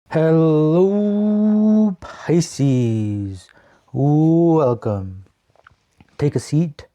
Hello, Pisces. Welcome. Take a seat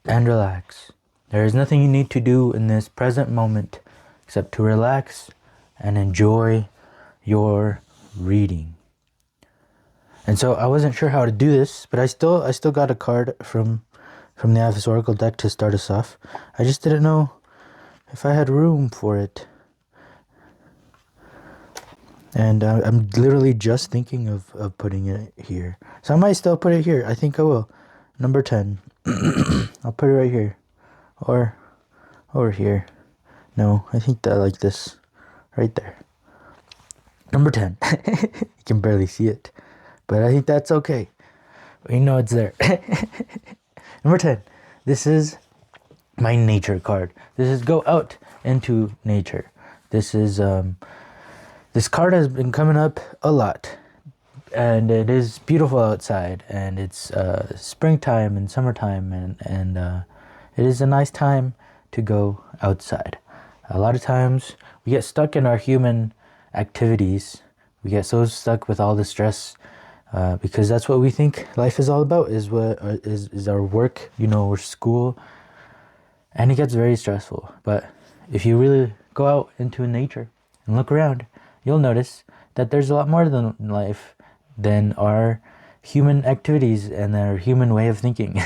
and relax. There is nothing you need to do in this present moment except to relax and enjoy your reading. And so I wasn't sure how to do this, but I still got a card from the Athos Oracle deck to start us off. I just didn't know if I had room for it. And I'm literally just thinking of putting it here. So I might still put it here. I think I will. Number 10. I'll put it right here. Or over here. No, I think that like this. Right there. Number 10. You can barely see it. But I think that's okay. You know it's there. Number 10. This is my nature card. This is go out into nature. This is... This card has been coming up a lot, and it is beautiful outside, and it's springtime and summertime, and it is a nice time to go outside. A lot of times we get stuck in our human activities. We get so stuck with all the stress because that's what we think life is all about, is our work, or school, and it gets very stressful. But if you really go out into nature and look around, you'll notice that there's a lot more than life than our human activities and our human way of thinking.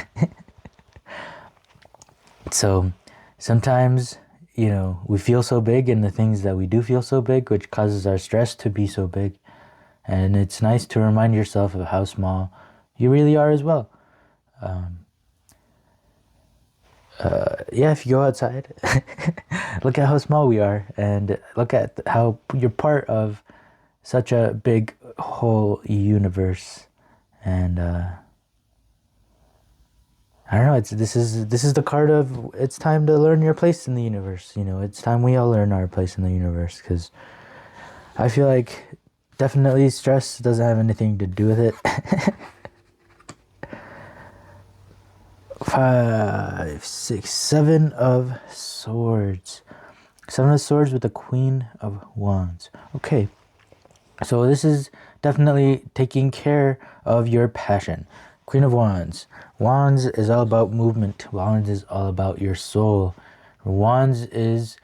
So sometimes, we feel so big in the things that we do feel so big, which causes our stress to be so big. And it's nice to remind yourself of how small you really are as well. If you go outside, look at how small we are, and look at how you're part of such a big whole universe. And I don't know. This is the card of it's time to learn your place in the universe. It's time we all learn our place in the universe, because I feel like definitely stress doesn't have anything to do with it. 5, 6, 7 of Swords. 7 of Swords with the Queen of Wands. Okay, so this is definitely taking care of your passion. Queen of Wands. Wands is all about movement. Wands is all about your soul. Wands is,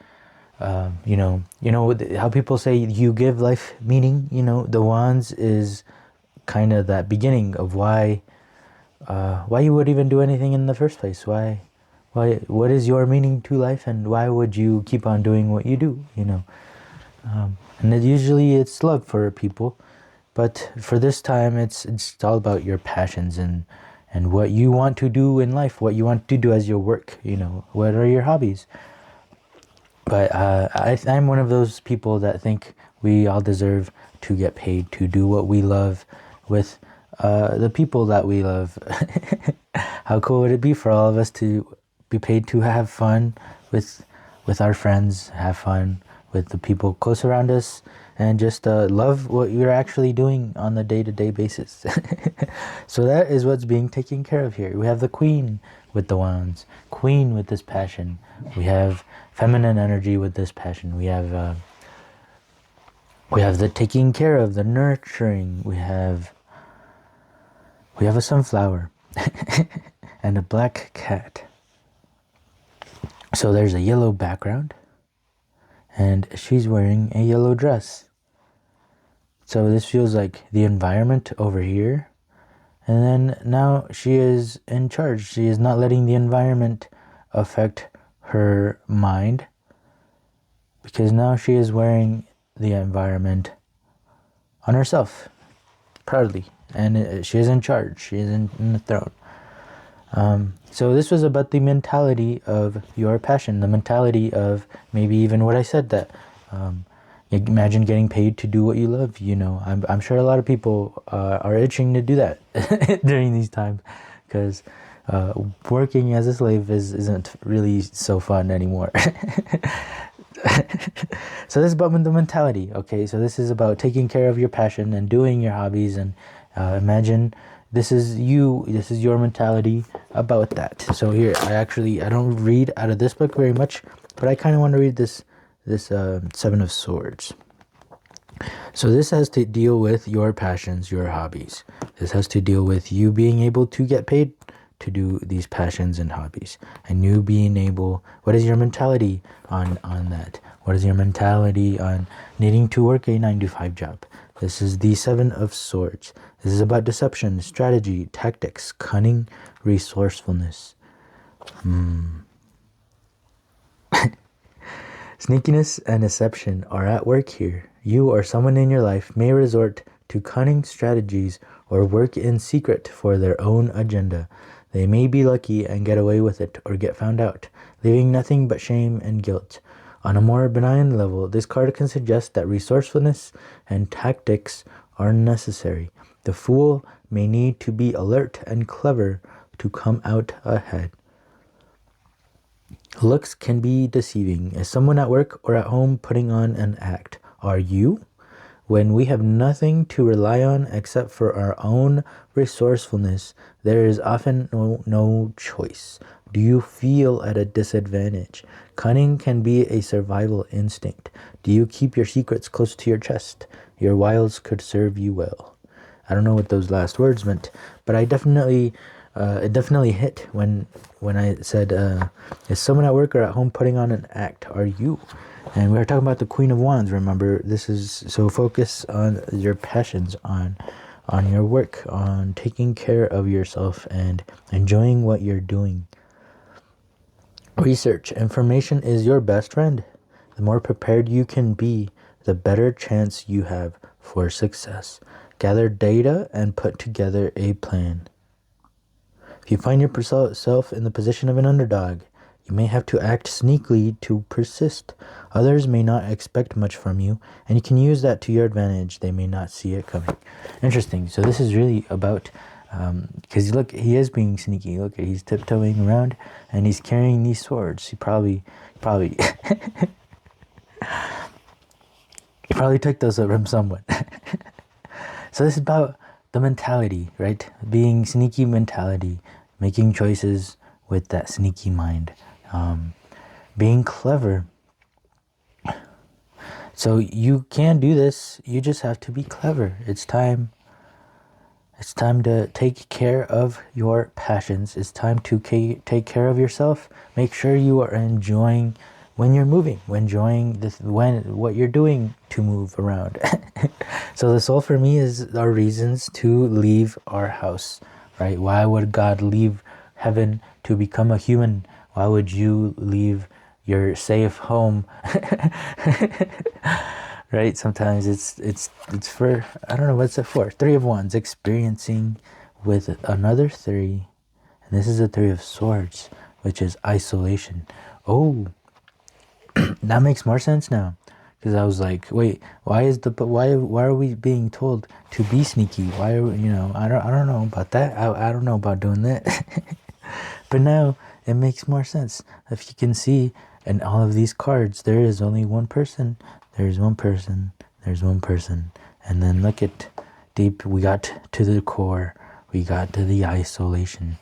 how people say you give life meaning. The Wands is kind of that beginning of why you would even do anything in the first place. Why, what is your meaning to life, and why would you keep on doing what you do, and usually it's love for people, but for this time it's all about your passions and what you want to do in life, what you want to do as your work, what are your hobbies. But I'm one of those people that think we all deserve to get paid to do what we love with the people that we love. How cool would it be for all of us to be paid to have fun with our friends, have fun with the people close around us, and just love what we're actually doing on the day-to-day basis. So that is what's being taken care of here. We have the Queen with the Wands, Queen with this passion. We have feminine energy with this passion. We have the taking care of, the nurturing. We have a sunflower and a black cat. So there's a yellow background, and she's wearing a yellow dress. So this feels like the environment over here. And then now she is in charge. She is not letting the environment affect her mind, because now she is wearing the environment on herself, proudly. And she is in charge. She is in the throne. So this was about the mentality of your passion, the mentality of maybe even what I said, that imagine getting paid to do what you love. I'm sure a lot of people are itching to do that during these times, because working as a slave isn't really so fun anymore. So this is about the mentality. Okay, so this is about taking care of your passion and doing your hobbies, and imagine this is your mentality about that. So here, I don't read out of this book very much, but I kind of want to read this 7 of Swords. So this has to deal with your passions, your hobbies. This has to deal with you being able to get paid to do these passions and hobbies. And you being able, what is your mentality on that? What is your mentality on needing to work a 9 to 5 job? This is the Seven of Swords. This is about deception, strategy, tactics, cunning, resourcefulness. Sneakiness and deception are at work here. You or someone in your life may resort to cunning strategies or work in secret for their own agenda. They may be lucky and get away with it or get found out, leaving nothing but shame and guilt. On a more benign level, this card can suggest that resourcefulness and tactics are necessary. The fool may need to be alert and clever to come out ahead. Looks can be deceiving. Is someone at work or at home putting on an act? Are you? When we have nothing to rely on except for our own resourcefulness, there is often no choice. Do you feel at a disadvantage? Cunning can be a survival instinct. Do you keep your secrets close to your chest? Your wiles could serve you well. I don't know what those last words meant, but I definitely... it definitely hit when I said, is someone at work or at home putting on an act? Are you? And we were talking about the Queen of Wands. Remember, this is so focus on your passions, on your work, on taking care of yourself and enjoying what you're doing. Research. Information is your best friend. The more prepared you can be, the better chance you have for success. Gather data and put together a plan. If you find yourself in the position of an underdog, you may have to act sneakily to persist. Others may not expect much from you, and you can use that to your advantage. They may not see it coming. Interesting. So this is really about, because look, he is being sneaky. Look, he's tiptoeing around, and he's carrying these swords. He probably, he probably took those from someone. So this is about the mentality, right? Being sneaky mentality, making choices with that sneaky mind, being clever. So you can do this. You just have to be clever. It's time. It's time to take care of your passions. It's time to take care of yourself. Make sure you are enjoying when you're moving, enjoying what you're doing to move around. So the soul for me is our reasons to leave our house, right? Why would God leave heaven to become a human? Why would you leave your safe home? Right? Sometimes it's for, I don't know, what's it for? Three of Wands, experiencing with another three. And this is the Three of Swords, which is isolation. Oh, that makes more sense now. Because I was like, wait, why are we being told to be sneaky? Why are we, I don't know about that. I don't know about doing that. But now it makes more sense. If you can see in all of these cards, there is only one person. There's one person. There's one person. And then look at deep. We got to the core. We got to the isolation.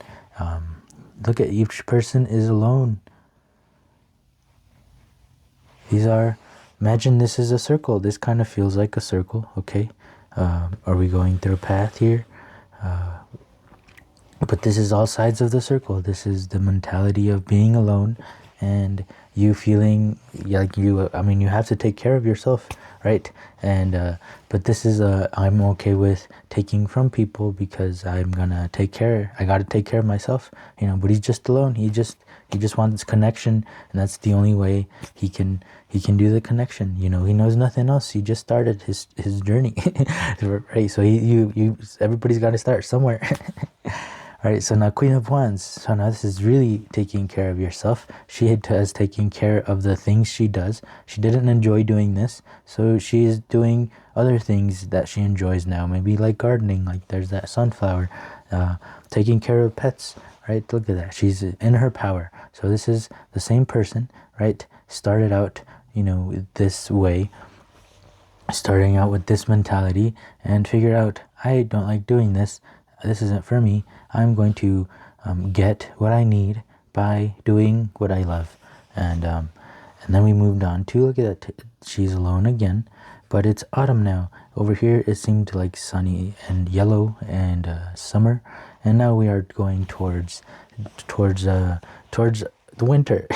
Look at each person is alone. Imagine this is a circle. This kind of feels like a circle, okay? Are we going through a path here? But this is all sides of the circle. This is the mentality of being alone and you feeling like you have to take care of yourself, right? And but this is I'm okay with taking from people because I got to take care of myself, but he's just alone. He just wants connection, and that's the only way he can do the connection. He knows nothing else. He just started his journey. Right? So everybody's got to start somewhere. Right, so now Queen of Wands. So now this is really taking care of yourself. She has taken care of the things she does. She didn't enjoy doing this, so she is doing other things that she enjoys now. Maybe like gardening, like there's that sunflower. Taking care of pets, right? Look at that. She's in her power. So this is the same person, right? Started out, this way. Starting out with this mentality and figured out, I don't like doing this. This isn't for me. I'm going to get what I need by doing what I love. And then we moved on to, look at that, she's alone again. but it's autumn now. Over here it seemed like sunny and yellow and summer, and now we are going towards the winter.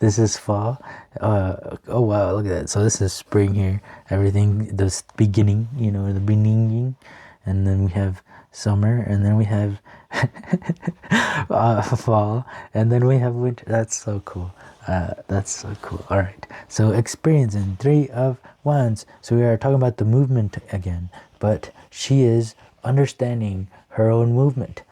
This is fall. Oh wow, look at that. So this is spring here. Everything, the beginning, you know, the beginning, and then we have summer, and then we have fall, and then we have winter. That's so cool. That's so cool. All right, so experiencing 3 of Wands. So we are talking about the movement again, but she is understanding her own movement.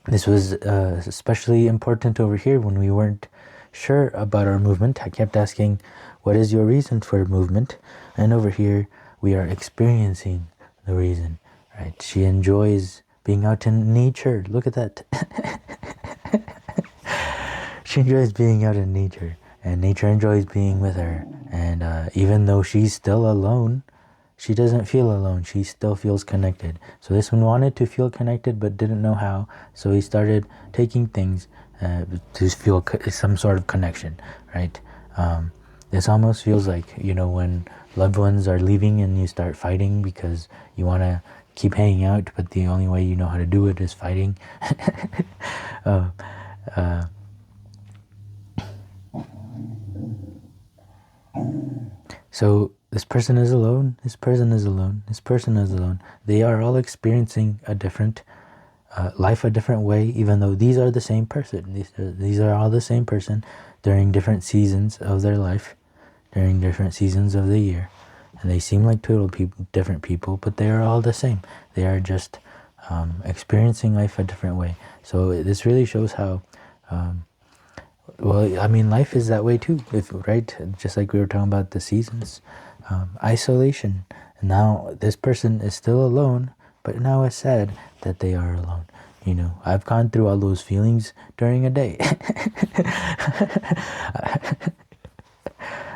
This was especially important over here when we weren't sure about our movement. I kept asking, what is your reason for movement? And over here we are experiencing the reason, right? She enjoys being out in nature. Look at that. She enjoys being out in nature, and nature enjoys being with her. And even though she's still alone, she doesn't feel alone. She still feels connected. So this one wanted to feel connected but didn't know how. So he started taking things to feel some sort of connection, right? This almost feels like, you know, when loved ones are leaving and you start fighting because you want to keep hanging out, but the only way you know how to do it is fighting. So this person is alone, this person is alone, this person is alone. They are all experiencing a different life a different way, even though these are the same person. These are all the same person during different seasons of their life, during different seasons of the year. And they seem like different people, but they are all the same. They are just experiencing life a different way. So this really shows how well, I mean, life is that way too, right? Just like we were talking about the seasons. Isolation. Now, this person is still alone, but now it's sad that they are alone. You know, I've gone through all those feelings during a day.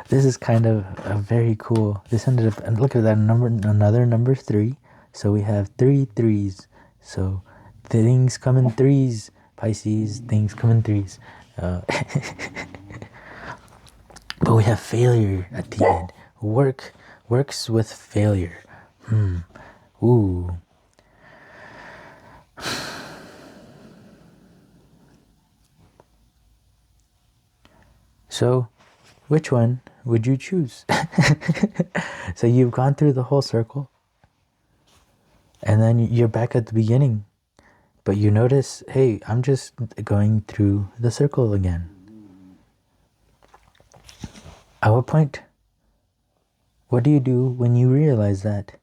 This is kind of a very cool. This ended up, and look at that number, another number 3. So we have 3 threes. So things come in threes, Pisces. Things come in threes. But we have failure at the end. Works with failure. Ooh. So, which one would you choose? So you've gone through the whole circle, and then you're back at the beginning, but you notice, hey, I'm just going through the circle again. At what point? What do you do when you realize that?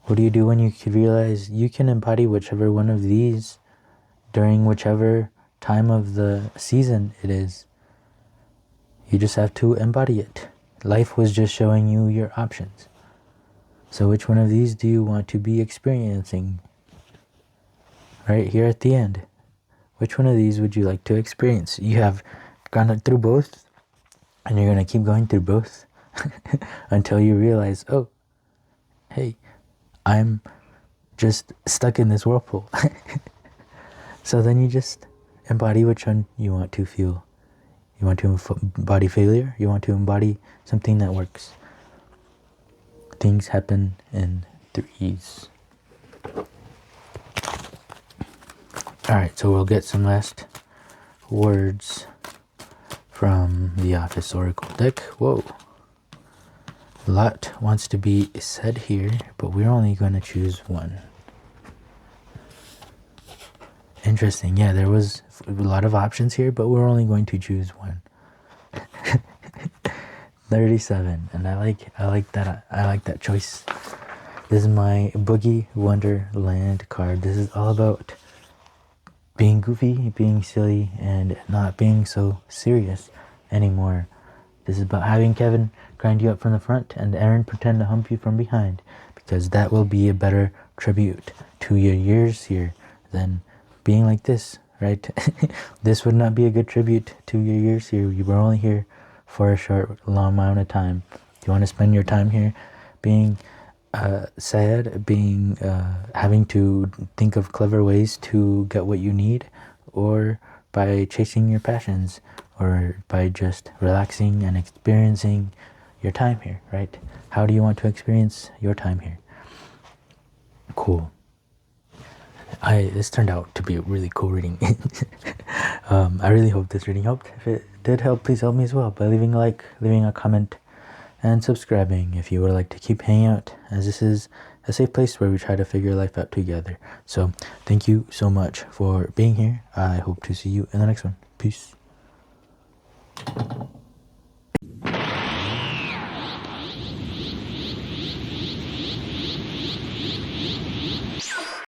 What do you do when you realize you can embody whichever one of these during whichever time of the season it is? You just have to embody it. Life was just showing you your options. So which one of these do you want to be experiencing? Right here at the end. Which one of these would you like to experience? You have gone through both, and you're going to keep going through both until you realize, oh, hey, I'm just stuck in this whirlpool. So then you just embody which one you want to feel. You want to embody failure. You want to embody something that works. Things happen in threes. Alright, so we'll get some last words from the Office Oracle deck. Whoa. A lot wants to be said here, but we're only going to choose one. Interesting. Yeah, there was a lot of options here, but we're only going to choose one. 37, and I like that choice. This is my Boogie Wonderland card. This is all about being goofy, being silly, and not being so serious anymore. This is about having Kevin grind you up from the front and Aaron pretend to hump you from behind, because that will be a better tribute to your years here than being like this, right? This would not be a good tribute to your years here. You were only here for a long amount of time. Do you want to spend your time here being sad, having to think of clever ways to get what you need, or by chasing your passions, or by just relaxing and experiencing your time here, right? How do you want to experience your time here? Cool. This turned out to be a really cool reading. I really hope this reading helped. If it did help, please help me as well by leaving a like, leaving a comment, and subscribing if you would like to keep hanging out, as this is a safe place where we try to figure life out together. So thank you so much for being here. I hope to see you in the next one. Peace.